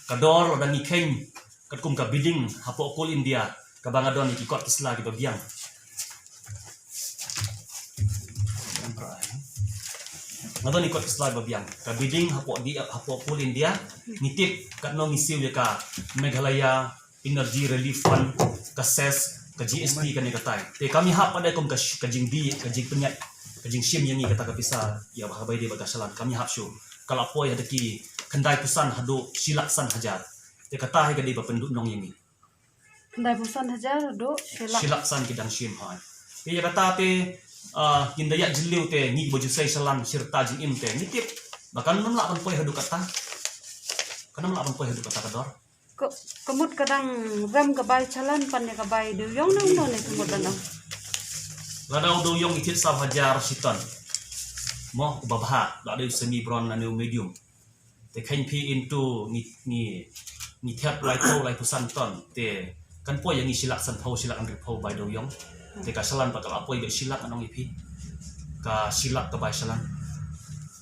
kador dan ngikeng katkum ka bidding hapo kul India kabangadon ikikot kisla gitu biang ngadon ikot kisla babiang ka bidding hapo kul India nitip katno ngisiw ya ka Meghalaya Energy Relief Fund ka SES ka GST kani katay te kami hap pada kum ka kajing penyat kajing sim yang kata kapisa ya bahabai dia bagasalan kami hap show kalau poi ada ki kendai pusan hado silaksan hajar te kata hai kadi bapenduk nong yang ni kendai pusan hajar do silaksan kidang sim hai te ya kata te kindaya jiliu te ngi boju sai salan sirta jing im te nitip bahkan non la poi hado kata kana la poi hado kata kador kemut kadang ram kabai chalan pannya kabai de yong nong no ne kemut danang ladau do yong itit sab hajar siton mo babha la de semi bron na new medium te khain pi into ni thap lai pusan ton te kan po yang silak san phau silak andri phau bai do yong te ka salan pa ka apoi be silak anong ipi ka silak ka bai salan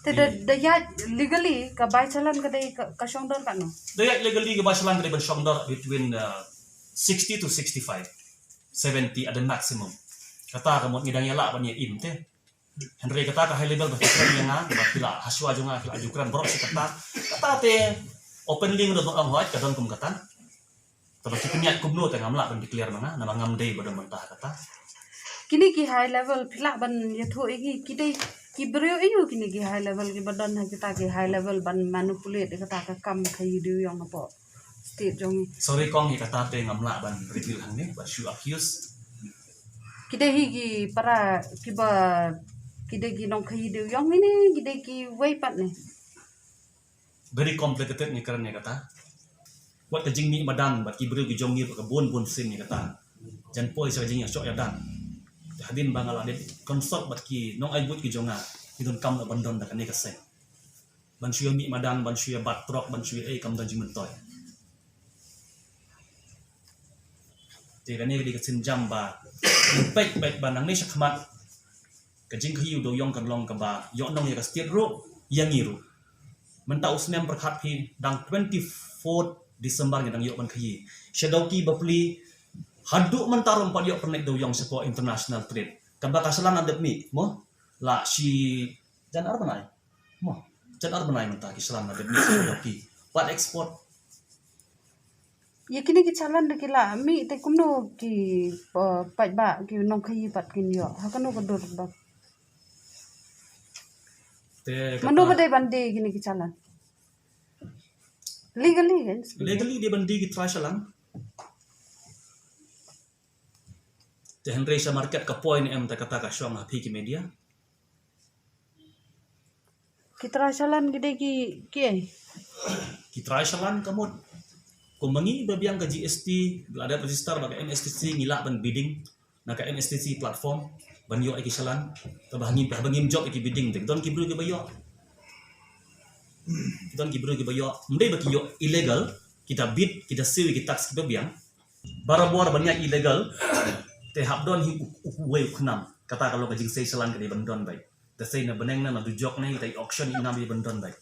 te daya legally kabai chalan kadai ka shongdor kan no daya legally ka bai salan kadai ban shongdor between 60 to 65 70 at the maximum kata kamot ngidang yala pa niya im te Henry kata ka high level ba yang nga ba pila haswa jo nga pila ajukran bro si kata te open link do ang hoit kadon kum kata tapi kinyat kumno te ngamla ban declare mga na ngam day badon mentah kata kini ki high level pila ban yatho igi kidai ki brio iyu kini ki high level ki badon ha kita ki high level ban manipulate kata ka kam khai du yong apo state jong sorry kong kata te ngamla ban reveal hang ni ba shoe accuse kidai higi para kiba kidai ki nong khai du yong ini kidai ki way pat ni very complicated ni karena kata wat ka jingni madan bat ki brio ki jong ni ka bon sin ni kata jan poi sa jing ya sok ya dan hadin bangala de konsult bat ki nong ai but ki jonga idon kam na bandon da kan ni kase ban shuya mi madan ban shuya bat trok ban shuya kam dan jimen toy te kan ni di kasin jam ba baik banang ni sakmat kajing khiu do yong kan long ka ba yo nong ya ka state ro yang iru menta usnem perkhat phi dang 24 Disember ngedang yo ban khi shadowki bapli haduk mentarum pa yo pernek do yong sepo international trade kaba kasalan adep mi mo la si jan arbanai mo jan arbanai menta ki salan adep mi shadowki what export ye kini ki chalan de kila mi te kumno ki pat ba ki nong khai pat kin yo ha kanu ko dur ba te manu badai bande kini ki chalan legally kan legally dia bandi ki try salan te henry sa market ka point em ta kata ka syong api ki media kita chalan gede ki ai ki try salan kamot kumangi babiang ka GST ada register baka MSTC ngila ban bidding na ka MSTC platform ban yo iki salan tabangim job iki bidding te don ki bro ki bayo don ki bro ki bayo mdai baki yo illegal kita bid kita sue kita tax ki babiang barabor banyak illegal te habdon hi way khnam kata kalau kajing sei salan ka bandon bai te sei na beneng na dujok na tai auction ina bi bandon bai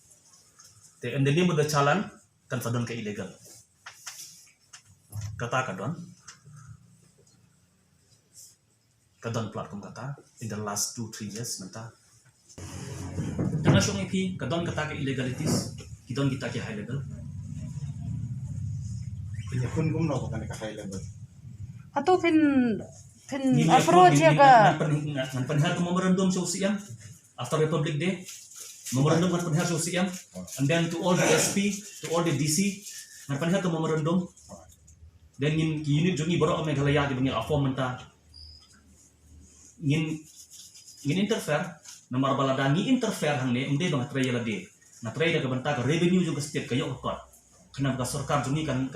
te endeni mo da chalan kan fadon ka illegal kata kadon platform kata in the last 2-3 years menta karena syong ipi kadon kata ke illegalities kidon kita ke high level punya pun kumno kan ka high level atau pin approach ya ka man penhar ke memorandum sosial after Republic Day memorandum man penhar sosial and then to all the SP to all the DC man penhar ke memorandum dan ngin unit jongi borok Meghalaya di bengil afom menta ngin interfere nomor balada ngi interfere hang ne umde bang tray lade na tray da benta ka revenue juga state kayo kot kena ka sarkar jongi kan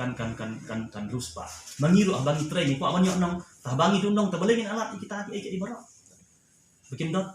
rus pa mangiru abangi tray ni pa abanyo nong tabangi dunong tabalengin alat kita ai borok bikin dot